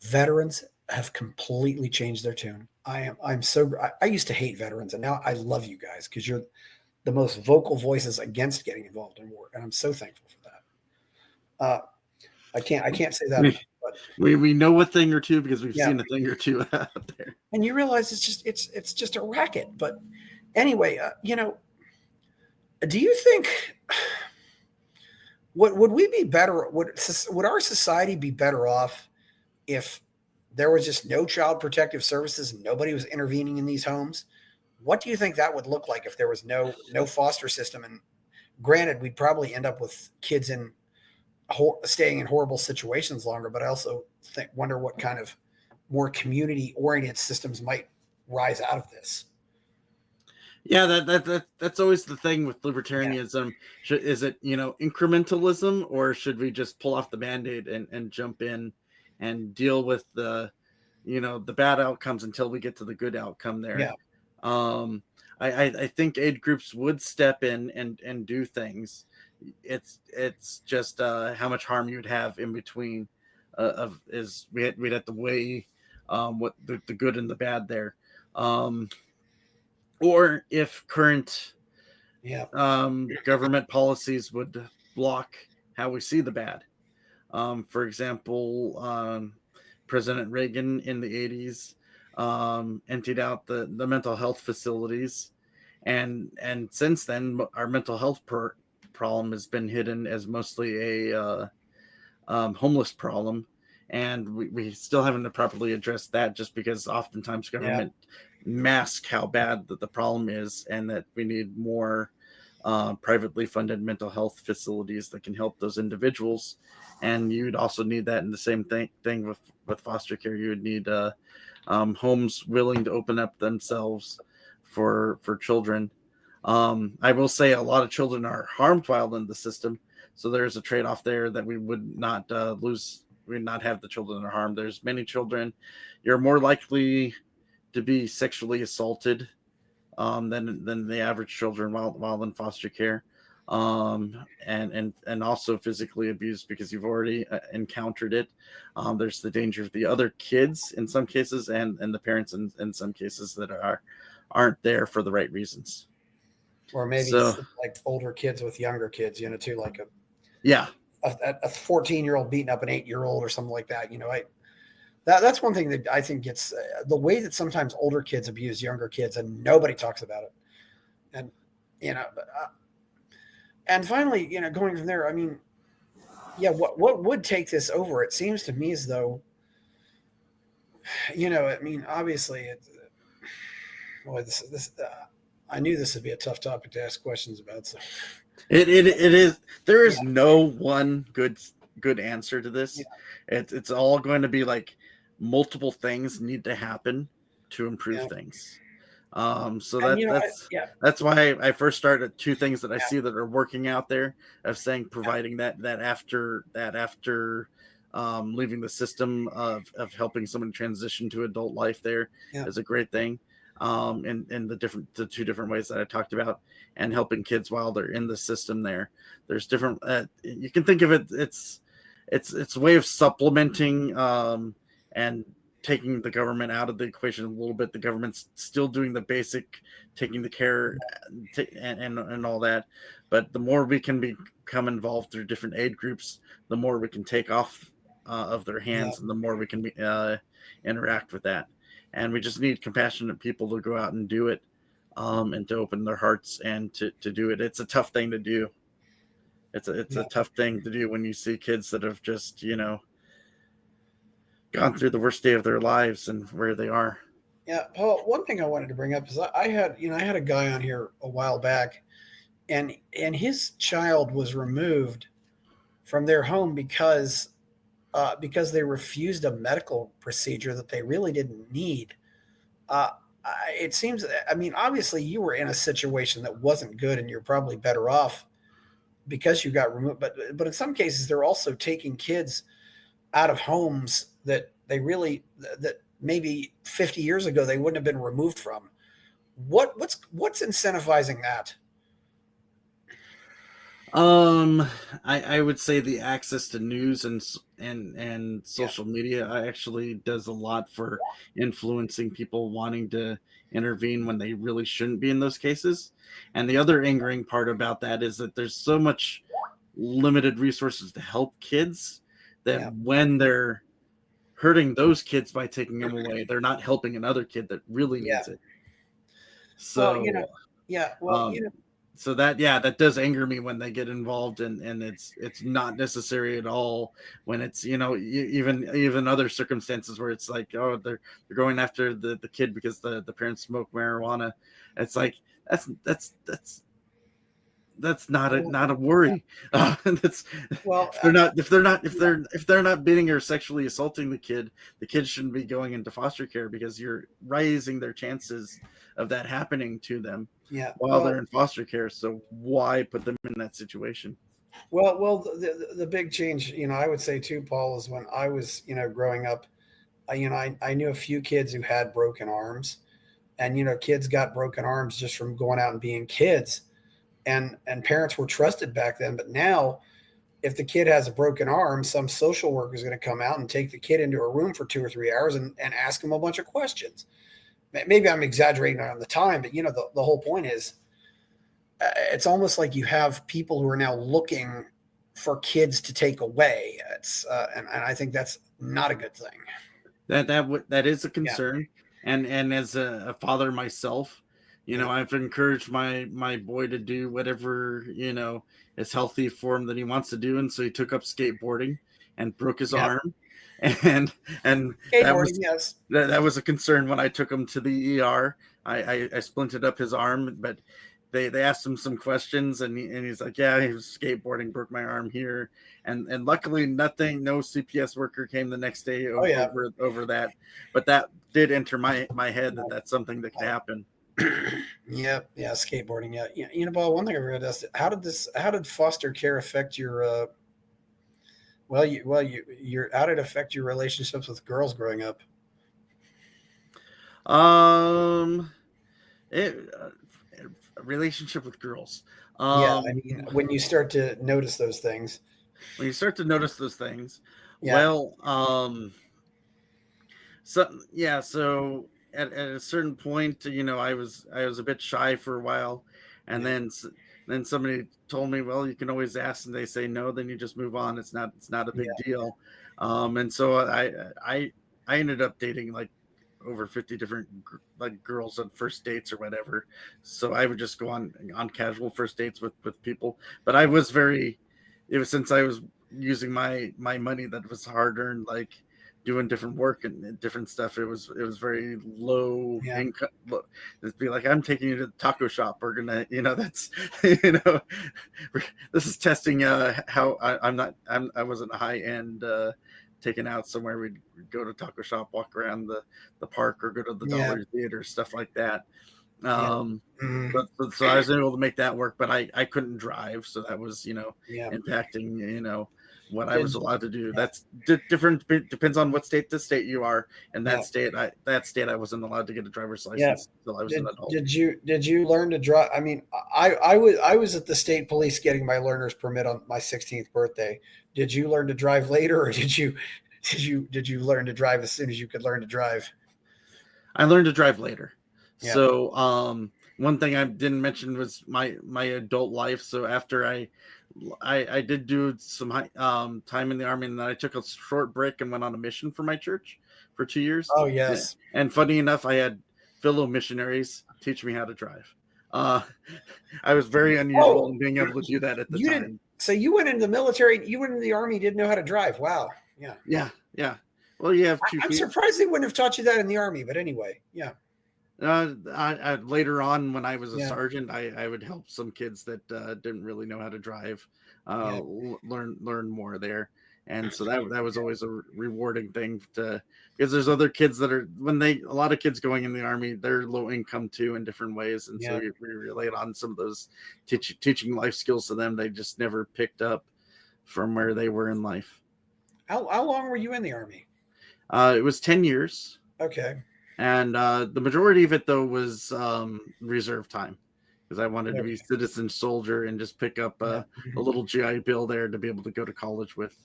veterans have completely changed their tune. I used to hate veterans, and now I love you guys because you're the most vocal voices against getting involved in war. And I'm so thankful for that. I can't say that enough, but we know a thing or two because we've seen a thing or two out there. And you realize it's just a racket. But anyway, do you think would we be better? Would our society be better off if there was just no child protective services and nobody was intervening in these homes? What do you think that would look like if there was no foster system? And granted, we'd probably end up with kids staying in horrible situations longer, but I also wonder what kind of more community-oriented systems might rise out of this. Yeah, that's always the thing with libertarianism. Yeah. Is it incrementalism, or should we just pull off the Band-Aid and jump in and deal with the bad outcomes until we get to the good outcome there? Yeah. I think aid groups would step in and do things. It's just how much harm you'd have in between of is we'd have to weigh what the good and the bad there, or if current Yeah. government policies would block how we see the bad. For example, President Reagan in the 80s emptied out the mental health facilities, and since then our mental health problem has been hidden as mostly a homeless problem, and we still haven't properly addressed that, just because oftentimes Yeah. government mask how bad the problem is, and that we need more privately funded mental health facilities that can help those individuals. And you'd also need that in the same thing with foster care. You would need homes willing to open up themselves for children. I will say a lot of children are harmed while in the system, so there's a trade-off there that we would not lose. We would not have the children that are harmed. There's many children. You're more likely to be sexually assaulted than the average children while in foster care, and also physically abused because you've already encountered it. There's the danger of the other kids in some cases, and the parents in some cases that aren't there for the right reasons. Or maybe So like older kids with younger kids, too, like yeah, a 14-year-old beating up an 8-year-old or something like that. That's one thing that I think gets the way that sometimes older kids abuse younger kids and nobody talks about it. And, and finally, going from there, I mean, yeah, what would take this over? It seems to me as though, I mean, obviously, boy, this I knew this would be a tough topic to ask questions about. So it is. There is yeah, no one good answer to yeah, this. It's all going to be like multiple things need to happen to improve yeah, things. So and yeah, that's why I first started two things that I yeah, see that are working out there, of saying providing that after leaving the system of helping someone transition to adult life there yeah, is a great thing. In the two different ways that I talked about, and helping kids while they're in the system there. There's different. You can think of it. It's a way of supplementing and taking the government out of the equation a little bit. The government's still doing the basic, taking the care and all that, but the more we can become involved through different aid groups, the more we can take off of their yeah, hands, and the more we can interact with that. And we just need compassionate people to go out and do it, and to open their hearts and to do it. It's a tough thing to do. It's a yeah. tough thing to do when you see kids that have just gone through the worst day of their lives and where they are. Yeah, Paul. One thing I wanted to bring up is I had I had a guy on here a while back, and his child was removed from their home because they refused a medical procedure that they really didn't need. Uh, it seems, I mean, obviously you were in a situation that wasn't good, and you're probably better off because you got removed. But in some cases, they're also taking kids out of homes that that maybe 50 years ago they wouldn't have been removed from. What's incentivizing that? Um, I would say the access to news and Yeah, social media actually does a lot for influencing people wanting to intervene when they really shouldn't be in those cases. And the other angering part about that is that there's so much limited resources to help kids, that yeah. when they're hurting those kids by taking them away, they're not helping another kid that really Yeah. needs it. Well, So yeah. Well, um, so that, yeah, that does anger me when they get involved, and it's not necessary at all when it's even other circumstances where it's like, oh, they're going after the kid because the parents smoke marijuana. It's like that's not a worry. That's well, if they're not beating or sexually assaulting the kid shouldn't be going into foster care, because you're raising their chances of that happening to them yeah. while they're in foster care. So why put them in that situation? Well, the big change, I would say too, Paul, is when I was, growing up, I knew a few kids who had broken arms, and kids got broken arms just from going out and being kids, and parents were trusted back then. But now, if the kid has a broken arm, some social worker is going to come out and take the kid into a room for 2 or 3 hours and ask him a bunch of questions. Maybe I'm exaggerating on the time, but the whole point is, it's almost like you have people who are now looking for kids to take away. And I think that's not a good thing. That is a concern. Yeah. And as a father myself, I've encouraged my boy to do whatever, is healthy for him that he wants to do. And so he took up skateboarding and broke his arm. And that was a concern when I took him to the ER. I splinted up his arm, but they asked him some questions, and he's like, yeah, he was skateboarding, broke my arm here, and luckily no CPS worker came the next day over that, but that did enter my head that that's something that could happen. Skateboarding. Paul, one thing I read is, how did foster care affect your how did it affect your relationships with girls growing up? Relationship with girls. When you start to notice those things. So at a certain point, I was a bit shy for a while, and then somebody told me, well, you can always ask, and they say no, then you just move on. It's not a big deal. And so I ended up dating like over 50 different girls on first dates or whatever. So I would just go on casual first dates with people. But it was since I was using my money that was hard earned, like doing different work and different stuff. It was very low income. It'd be like, I'm taking you to the taco shop. We're gonna, that's, this is testing how I wasn't a high end. Taken out somewhere, we'd go to taco shop, walk around the park, or go to the Dollar Theater, stuff like that. But so I was able to make that work, but I couldn't drive, so that was impacting what I was allowed to do. That's different. Depends on what state to state you are. In that state, I wasn't allowed to get a driver's license until I was an adult. Did you learn to drive? I mean, I was at the state police getting my learner's permit on my 16th birthday. Did you learn to drive later, or did you learn to drive as soon as you could learn to drive? I learned to drive later. Yeah. So one thing I didn't mention was my adult life. So after I did do some time in the Army, and then I took a short break and went on a mission for my church for 2 years. Oh, yes. And funny enough, I had fellow missionaries teach me how to drive. I was very unusual in being able to do that at the time. So you went into the military, you went into the Army, didn't know how to drive. Wow. Yeah. Well, you have 2 feet. I'm surprised they wouldn't have taught you that in the Army, but anyway, yeah. I later on, when I was a sergeant, I would help some kids that didn't really know how to drive learn more there, and so that was always a rewarding thing because there's other kids that are a lot of kids going in the Army, they're low income too in different ways, and so we relate on some of those teaching life skills to them they just never picked up from where they were in life. How long were you in the Army? It was 10 years. Okay. And the majority of it, though, was reserve time because I wanted to be a citizen soldier and just pick up a little GI Bill there to be able to go to college with.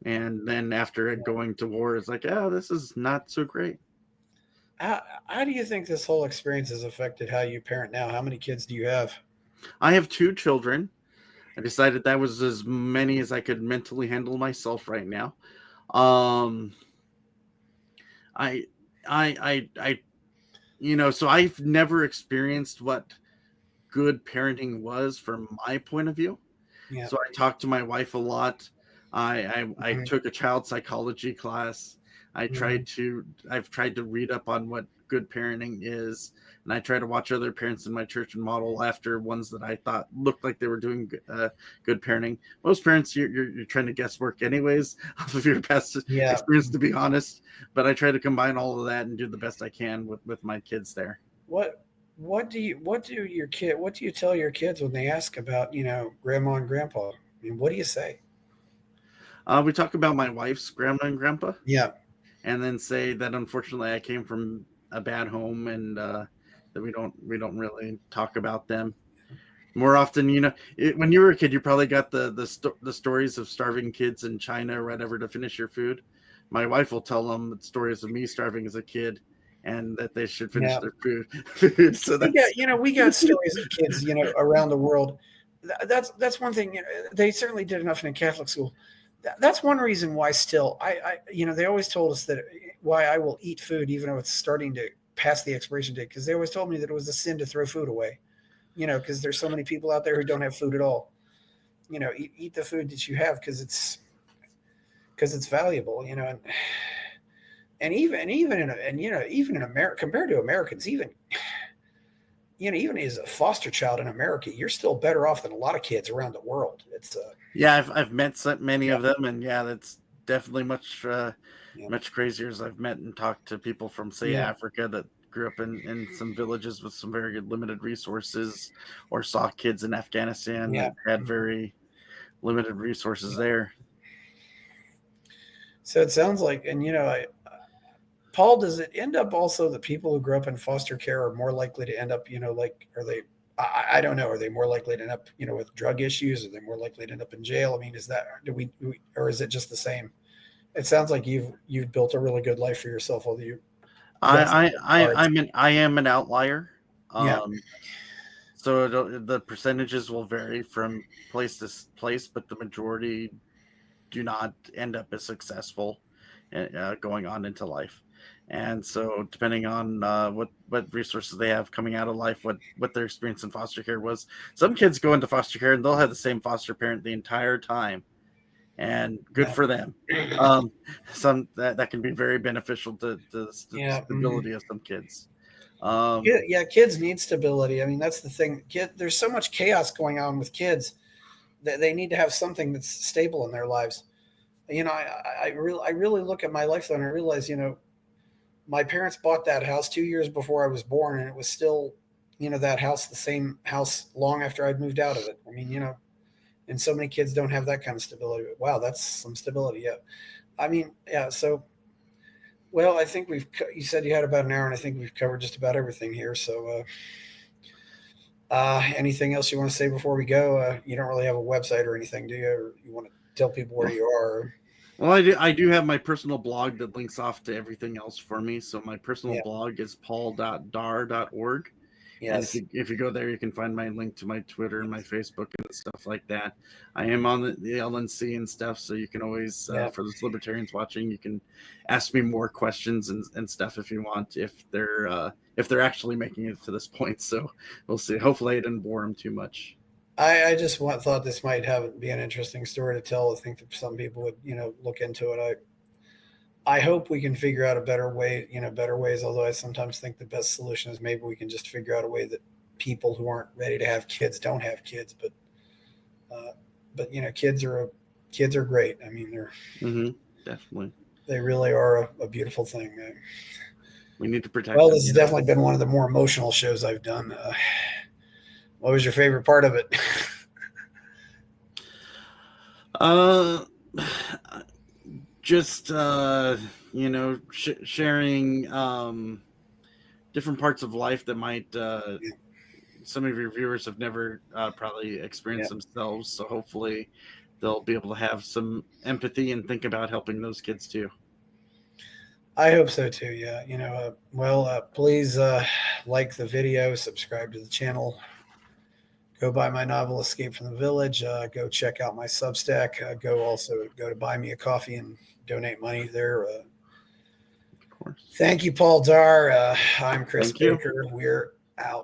And then after going to war, it's like, this is not so great. How do you think this whole experience has affected how you parent now? How many kids do you have? I have 2 children. I decided that was as many as I could mentally handle myself right now. So I've never experienced what good parenting was from my point of view. Yeah. So I talked to my wife a lot. I took a child psychology class. I've tried to read up on what good parenting is, and I try to watch other parents in my church and model after ones that I thought looked like they were doing good parenting. Most parents, you're trying to guesswork anyways off of your past experience, to be honest. But I try to combine all of that and do the best I can with my kids there. What do you tell your kids when they ask about grandma and grandpa? I mean, what do you say? We talk about my wife's grandma and grandpa. Yeah. And then say that unfortunately I came from a bad home, and that we don't really talk about them more often. When you were a kid, you probably got the stories of starving kids in China or whatever to finish your food. My wife will tell them stories of me starving as a kid, and that they should finish their food. So we got stories of kids, around the world. That's one thing. They certainly did enough in a Catholic school. That's one reason why still they always told us that why I will eat food even though it's starting to pass the expiration date, because they always told me that it was a sin to throw food away. Because there's so many people out there who don't have food at all. Eat the food that you have because it's valuable. And even in America, compared to Americans, even as a foster child in America, you're still better off than a lot of kids around the world. It's I've met many of them, and that's definitely much crazier. As I've met and talked to people from Africa that grew up in some villages with some very good limited resources, or saw kids in Afghanistan that had very limited resources there. So it sounds like, and Paul, does it end up also that people who grew up in foster care are more likely to end up, are they, I don't know, are they more likely to end up, with drug issues? Are they more likely to end up in jail? I mean, is that, or is it just the same? It sounds like you've built a really good life for yourself, although you. I am an outlier. So the percentages will vary from place to place, but the majority do not end up as successful going on into life. And so depending on what resources they have coming out of life, what their experience in foster care was, some kids go into foster care and they'll have the same foster parent the entire time, and good for them. Some that can be very beneficial to the stability of some kids. Kids need stability. I mean, that's the thing. There's so much chaos going on with kids that they need to have something that's stable in their lives. I really look at my life though, and I realize, my parents bought that house 2 years before I was born, and it was still, that house, the same house long after I'd moved out of it. I mean, and so many kids don't have that kind of stability. Wow, that's some stability. Yeah. I mean, yeah. So, well, I think you said you had about an hour, and I think we've covered just about everything here. So, anything else you want to say before we go? You don't really have a website or anything, do you? Or you want to tell people where you are? Well, I do have my personal blog that links off to everything else for me. So my personal blog is paul.darr.org. Yes. And if you go there, you can find my link to my Twitter and my Facebook and stuff like that. I am on the LNC and stuff, so you can always, for those libertarians watching, you can ask me more questions and stuff if you want, if they're actually making it to this point. So we'll see. Hopefully I didn't bore them too much. I just thought this might be an interesting story to tell. I think that some people would, look into it. I hope we can figure out a better way, better ways. Although I sometimes think the best solution is maybe we can just figure out a way that people who aren't ready to have kids don't have kids. But kids are great. I mean, they're definitely, they really are a beautiful thing. We need to protect. Well, this has definitely been one of the more emotional shows I've done. What was your favorite part of it? Just sharing different parts of life that might some of your viewers have never probably experienced themselves. So hopefully they'll be able to have some empathy and think about helping those kids too. I hope so too. Yeah. Please like the video, subscribe to the channel. Go buy my novel, Escape from the Village. Go check out my Substack. Go to buy me a coffee and donate money there. Of course. Thank you, Paul Darr. I'm Chris Baker. We're out.